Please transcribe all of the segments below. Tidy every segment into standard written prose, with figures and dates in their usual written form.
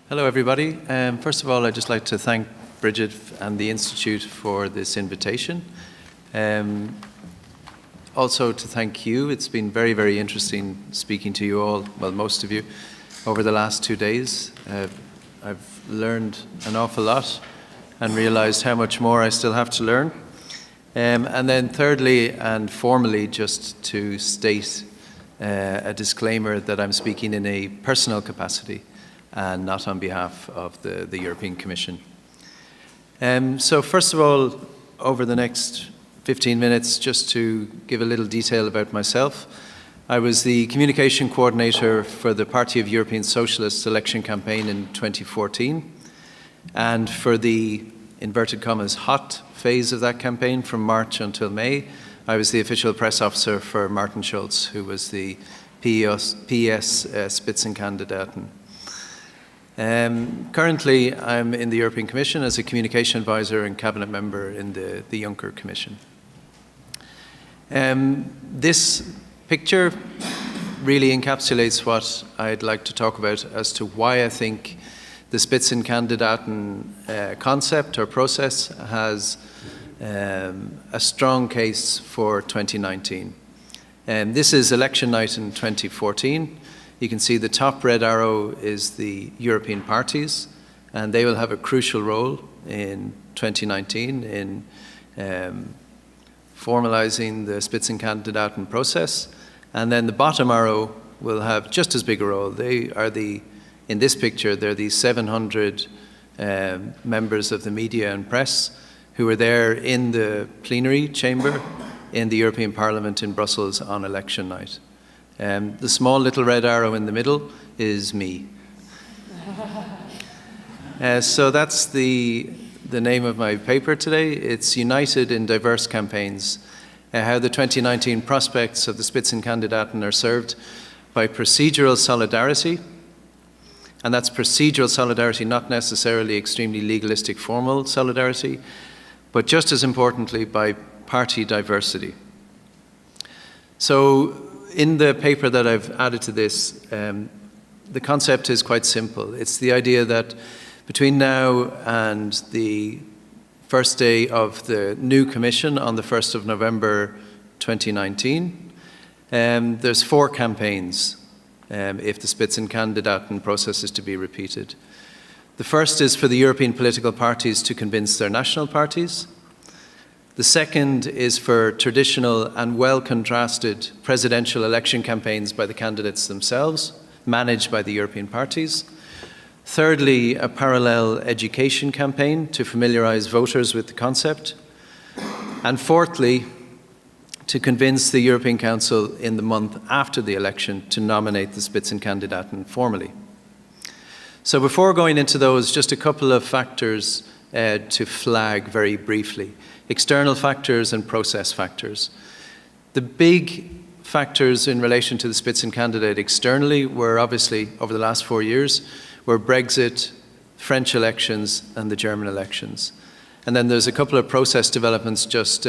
Hello, everybody. First of all, I'd just like to thank Bridget and the Institute for this invitation. Also to thank you. It's been very, very interesting speaking to you all, well, most of you, over the last 2 days. I've learned an awful lot and realized how much more I still have to learn. And then thirdly and formally, just to state a disclaimer that I'm speaking in a personal capacity and not on behalf of the European Commission. So first of all, over the next 15 minutes, just to give a little detail about myself. I was the communication coordinator for the Party of European Socialists election campaign in 2014. And for the, inverted commas, hot phase of that campaign from March until May, I was the official press officer for Martin Schulz, who was the PS Spitzenkandidaten. Currently, I'm in the European Commission as a communication advisor and cabinet member in the Juncker Commission. This picture really encapsulates what I'd like to talk about as to why I think the Spitzenkandidaten concept or process has a strong case for 2019. This is election night in 2014. You can see the top red arrow is the European parties, and they will have a crucial role in 2019 in formalizing the Spitzenkandidaten process. And then the bottom arrow will have just as big a role. They are in this picture, they're the 700 members of the media and press who are there in the plenary chamber in the European Parliament in Brussels on election night. The small little red arrow in the middle is me. So that's the name of my paper today. It's United in Diverse Campaigns, how the 2019 prospects of the Spitzenkandidaten are served by procedural solidarity. And that's procedural solidarity, not necessarily extremely legalistic formal solidarity, but just as importantly by party diversity. So in the paper that I've added to this, the concept is quite simple. It's the idea that between now and the first day of the new Commission on the 1st of November 2019, there's 4 campaigns if the Spitzenkandidaten process is to be repeated. The first is for the European political parties to convince their national parties. The second is for traditional and well-contrasted presidential election campaigns by the candidates themselves, managed by the European parties. Thirdly, a parallel education campaign to familiarize voters with the concept. And fourthly, to convince the European Council in the month after the election to nominate the Spitzenkandidaten formally. So before going into those, just a couple of factors to flag very briefly. External factors and process factors. The big factors in relation to the Spitzenkandidat externally were obviously, over the last 4 years, were Brexit, French elections, and the German elections. And then there's a couple of process developments just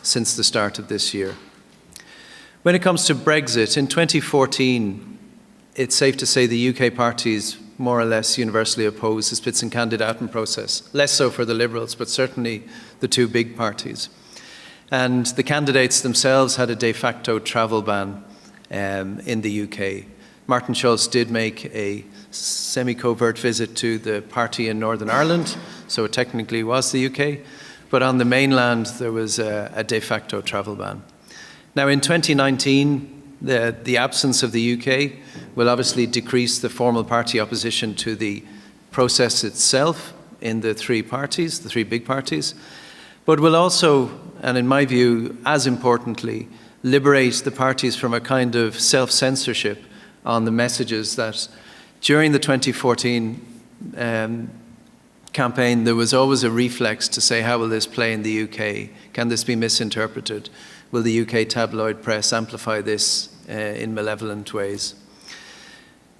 since the start of this year. When it comes to Brexit, in 2014, it's safe to say the UK parties more or less universally opposed the Spitzenkandidaten process. Less so for the Liberals, but certainly the 2 big parties. And the candidates themselves had a de facto travel ban in the UK. Martin Schulz did make a semi-covert visit to the party in Northern Ireland, so it technically was the UK. But on the mainland, there was a de facto travel ban. Now in 2019, the absence of the UK will obviously decrease the formal party opposition to the process itself in the 3 parties, the 3 big parties, but will also, and in my view, as importantly, liberate the parties from a kind of self-censorship on the messages that during the 2014 campaign, there was always a reflex to say, how will this play in the UK? Can this be misinterpreted? Will the UK tabloid press amplify this in malevolent ways?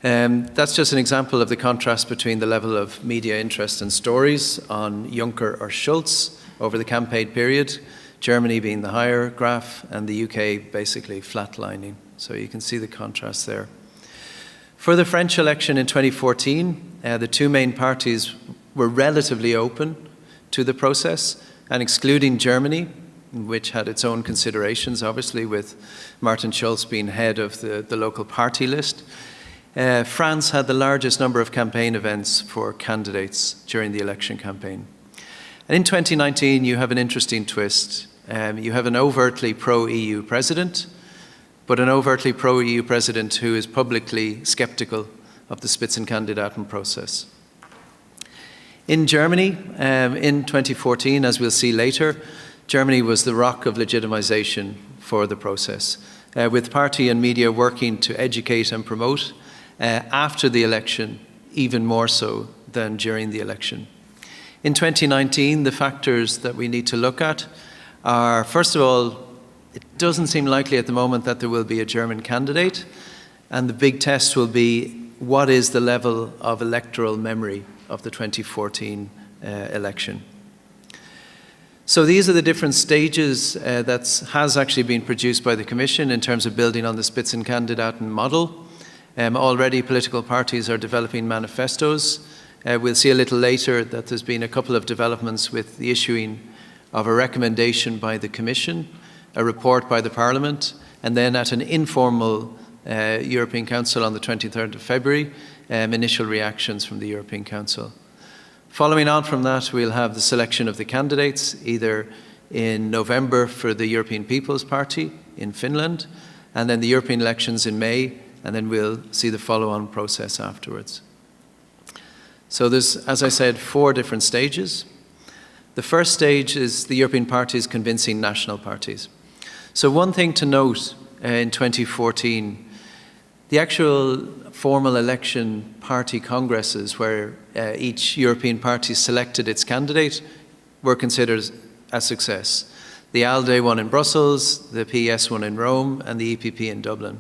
That's just an example of the contrast between the level of media interest and stories on Juncker or Schulz over the campaign period, Germany being the higher graph and the UK basically flatlining. So you can see the contrast there. For the French election in 2014, the two main parties were relatively open to the process, and excluding Germany, which had its own considerations, obviously, with Martin Schulz being head of the local party list. France had the largest number of campaign events for candidates during the election campaign. And in 2019, you have an interesting twist. You have an overtly pro-EU president, but an overtly pro-EU president who is publicly skeptical of the Spitzenkandidaten process. In Germany, in 2014, as we'll see later, Germany was the rock of legitimization for the process, with party and media working to educate and promote after the election, even more so than during the election. In 2019, the factors that we need to look at are, first of all, it doesn't seem likely at the moment that there will be a German candidate, and the big test will be what is the level of electoral memory of the 2014 election. So these are the different stages that has actually been produced by the Commission in terms of building on the Spitzenkandidaten model. Already political parties are developing manifestos. We'll see a little later that there's been a couple of developments with the issuing of a recommendation by the Commission, a report by the Parliament, and then at an informal European Council on the 23rd of February, initial reactions from the European Council. Following on from that, we'll have the selection of the candidates, either in November for the European People's Party in Finland, and then the European elections in May, and then we'll see the follow-on process afterwards. So there's, as I said, 4 different stages. The first stage is the European parties convincing national parties. So one thing to note in 2014, the actual formal election party congresses where each European party selected its candidate were considered a success. The ALDE one in Brussels, the PS one in Rome, and the EPP in Dublin.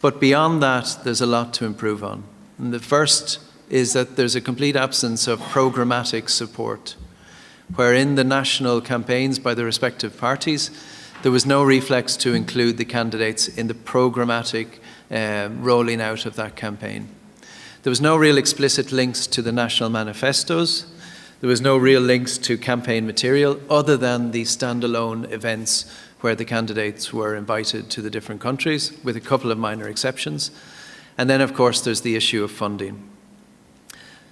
But beyond that, there's a lot to improve on. And the first is that there's a complete absence of programmatic support, where in the national campaigns by the respective parties, there was no reflex to include the candidates in the programmatic rolling out of that campaign. There was no real explicit links to the national manifestos. There was no real links to campaign material other than the standalone events where the candidates were invited to the different countries, with a couple of minor exceptions. And then, of course, there's the issue of funding.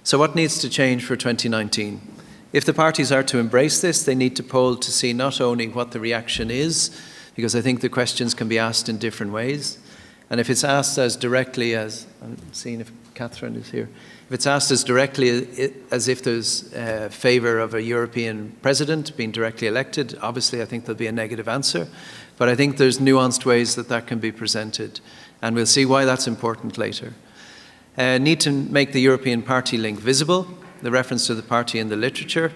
So what needs to change for 2019? If the parties are to embrace this, they need to poll to see not only what the reaction is, because I think the questions can be asked in different ways. And if it's asked as directly as, I'm seeing if Catherine is here, if it's asked as directly as if there's a favour of a European president being directly elected, obviously I think there'll be a negative answer. But I think there's nuanced ways that that can be presented. And we'll see why that's important later. Need to make the European party link visible, the reference to the party in the literature.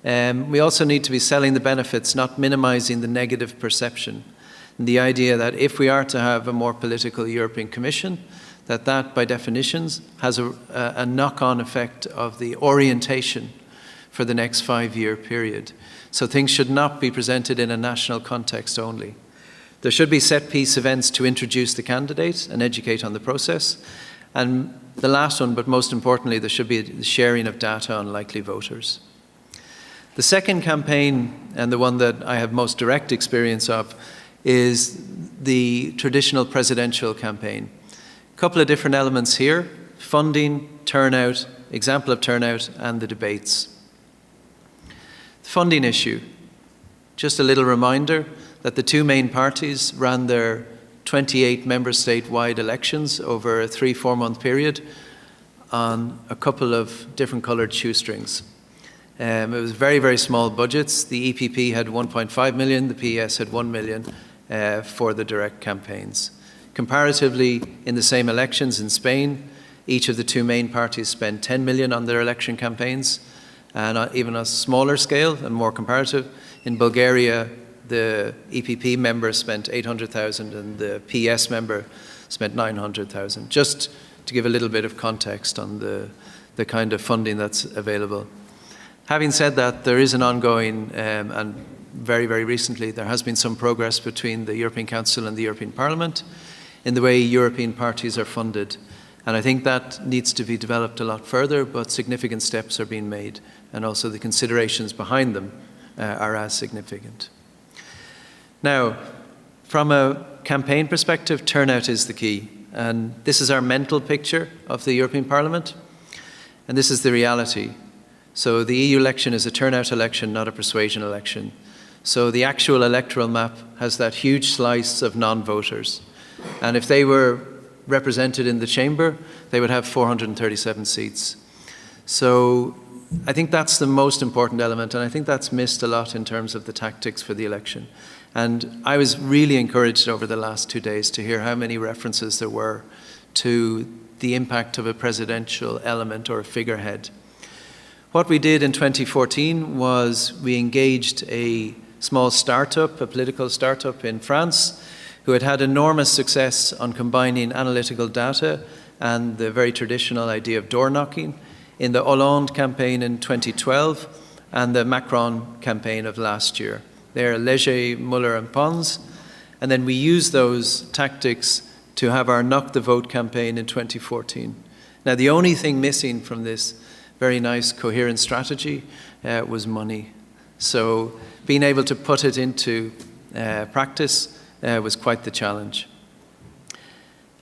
We also need to be selling the benefits, not minimising the negative perception. And the idea that if we are to have a more political European Commission, that by definitions has a knock-on effect of the orientation for the next 5-year period. So things should not be presented in a national context only. There should be set-piece events to introduce the candidate and educate on the process. And the last one, but most importantly, there should be the sharing of data on likely voters. The second campaign, and the one that I have most direct experience of, is the traditional presidential campaign. A couple of different elements here: funding, turnout, example of turnout, and the debates. The funding issue. Just a little reminder that the two main parties ran their 28 member state-wide elections over a 3-4 month period on a couple of different coloured shoestrings. It was very, very small budgets. The EPP had 1.5 million, the PS had 1 million for the direct campaigns. Comparatively, in the same elections in Spain, each of the two main parties spent 10 million on their election campaigns, and even on a smaller scale and more comparative. In Bulgaria, the EPP member spent 800,000 and the PS member spent 900,000, just to give a little bit of context on the kind of funding that's available. Having said that, there is an ongoing, and very, very recently, there has been some progress between the European Council and the European Parliament in the way European parties are funded. And I think that needs to be developed a lot further, but significant steps are being made, and also the considerations behind them are as significant. Now, from a campaign perspective, turnout is the key. And this is our mental picture of the European Parliament, and this is the reality. So the EU election is a turnout election, not a persuasion election. So the actual electoral map has that huge slice of non-voters. And if they were represented in the chamber, they would have 437 seats. So I think that's the most important element, and I think that's missed a lot in terms of the tactics for the election. And I was really encouraged over the last 2 days to hear how many references there were to the impact of a presidential element or a figurehead. What we did in 2014 was we engaged a small startup, a political startup in France, who had had enormous success on combining analytical data and the very traditional idea of door knocking in the Hollande campaign in 2012 and the Macron campaign of last year. They're Léger, Muller and Pons. And then we used those tactics to have our Knock the Vote campaign in 2014. Now, the only thing missing from this very nice, coherent strategy was money. So being able to put it into practice was quite the challenge.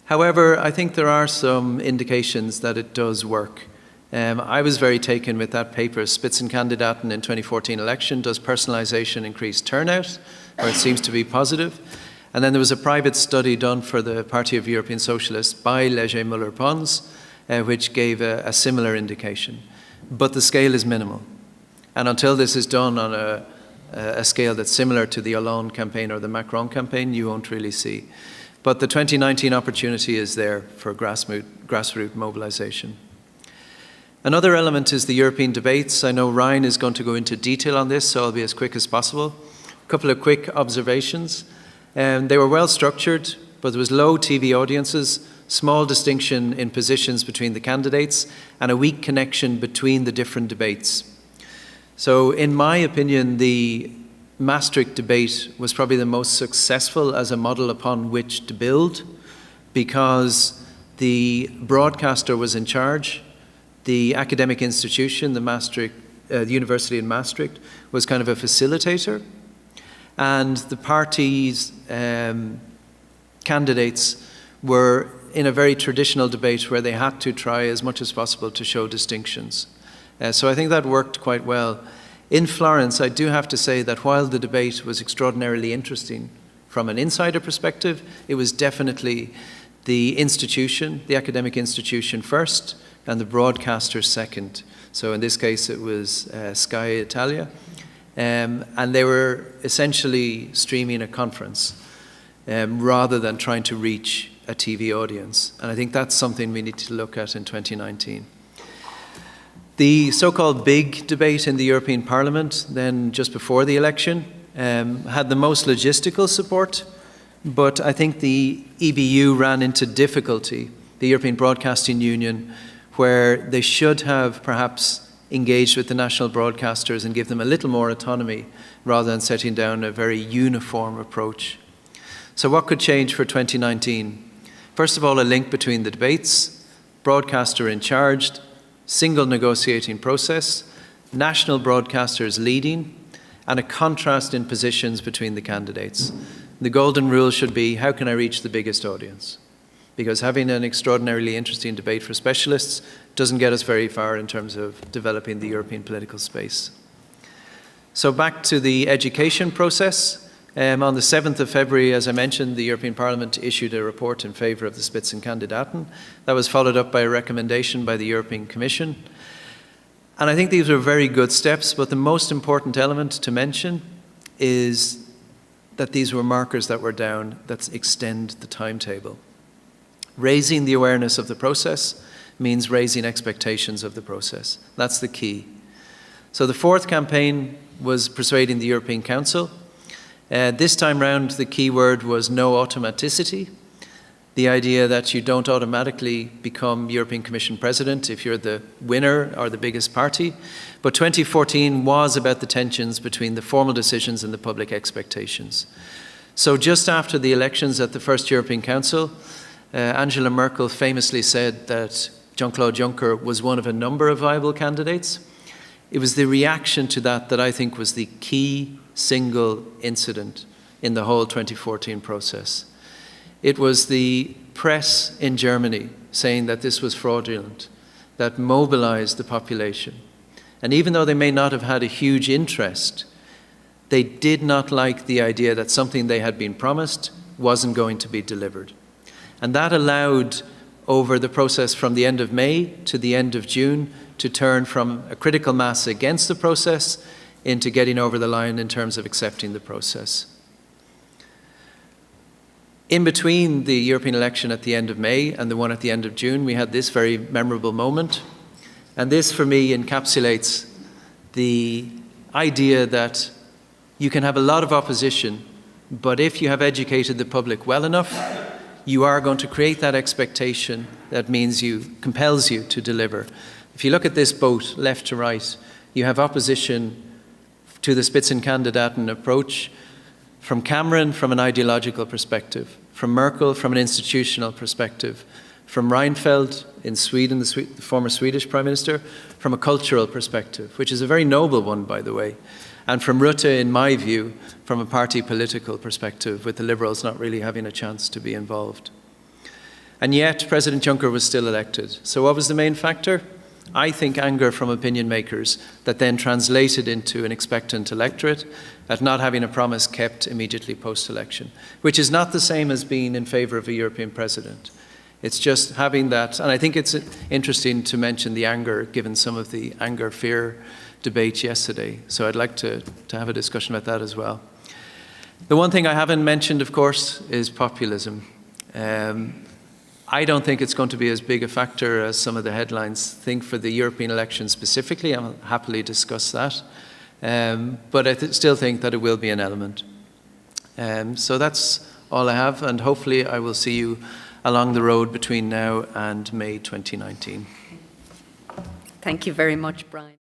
However, I think there are some indications that it does work. I was very taken with that paper, Spitzenkandidaten in 2014 election, does personalization increase turnout, or it seems to be positive. And then there was a private study done for the Party of European Socialists by Léger, Muller, Pons, which gave a similar indication. But the scale is minimal. And until this is done on a scale that's similar to the Hollande campaign or the Macron campaign, you won't really see. But the 2019 opportunity is there for grassroots mobilization. Another element is the European debates. I know Ryan is going to go into detail on this, so I'll be as quick as possible. A couple of quick observations. They were well structured, but there was low TV audiences, small distinction in positions between the candidates, and a weak connection between the different debates. So in my opinion, the Maastricht debate was probably the most successful as a model upon which to build, because the broadcaster was in charge. The academic institution, the university in Maastricht, was kind of a facilitator. And the party's candidates were in a very traditional debate where they had to try as much as possible to show distinctions. So I think that worked quite well. In Florence, I do have to say that while the debate was extraordinarily interesting from an insider perspective, it was definitely the institution, the academic institution first, and the broadcaster second. So in this case, it was Sky Italia. And they were essentially streaming a conference rather than trying to reach a TV audience. And I think that's something we need to look at in 2019. The so-called big debate in the European Parliament, then just before the election, had the most logistical support, but I think the EBU ran into difficulty, the European Broadcasting Union, where they should have perhaps engaged with the national broadcasters and give them a little more autonomy rather than setting down a very uniform approach. So what could change for 2019? First of all, a link between the debates, broadcaster in charge, single negotiating process, national broadcasters leading, and a contrast in positions between the candidates. The golden rule should be, how can I reach the biggest audience? Because having an extraordinarily interesting debate for specialists doesn't get us very far in terms of developing the European political space. So back to the education process. On the 7th of February, as I mentioned, the European Parliament issued a report in favour of the Spitzenkandidaten. That was followed up by a recommendation by the European Commission. And I think these were very good steps, but the most important element to mention is that these were markers that were down that extend the timetable. Raising the awareness of the process means raising expectations of the process. That's the key. So the fourth campaign was persuading the European Council. This time round, the key word was no automaticity. The idea that you don't automatically become European Commission President if you're the winner or the biggest party. But 2014 was about the tensions between the formal decisions and the public expectations. So just after the elections at the first European Council, Angela Merkel famously said that Jean-Claude Juncker was one of a number of viable candidates. It was the reaction to that that I think was the key single incident in the whole 2014 process. It was the press in Germany saying that this was fraudulent, that mobilized the population. And even though they may not have had a huge interest, they did not like the idea that something they had been promised wasn't going to be delivered. And that allowed, over the process from the end of May to the end of June, to turn from a critical mass against the process into getting over the line in terms of accepting the process. In between the European election at the end of May and the one at the end of June, we had this very memorable moment. And this, for me, encapsulates the idea that you can have a lot of opposition, but if you have educated the public well enough, you are going to create that expectation that compels you to deliver. If you look at this boat, left to right, you have opposition to the Spitzenkandidaten approach from Cameron from an ideological perspective, from Merkel from an institutional perspective, from Reinfeldt in Sweden, the former Swedish Prime Minister, from a cultural perspective, which is a very noble one, by the way, and from Rutte, in my view, from a party political perspective, with the Liberals not really having a chance to be involved. And yet, President Juncker was still elected. So what was the main factor? I think anger from opinion makers that then translated into an expectant electorate at not having a promise kept immediately post-election, which is not the same as being in favour of a European president. It's just having that, and I think it's interesting to mention the anger, given some of the anger-fear debate yesterday. So I'd like to have a discussion about that as well. The one thing I haven't mentioned, of course, is populism. I don't think it's going to be as big a factor as some of the headlines think for the European election specifically. I'll happily discuss that. But I still think that it will be an element. So that's all I have, and hopefully I will see you along the road between now and May 2019. Thank you very much, Brian.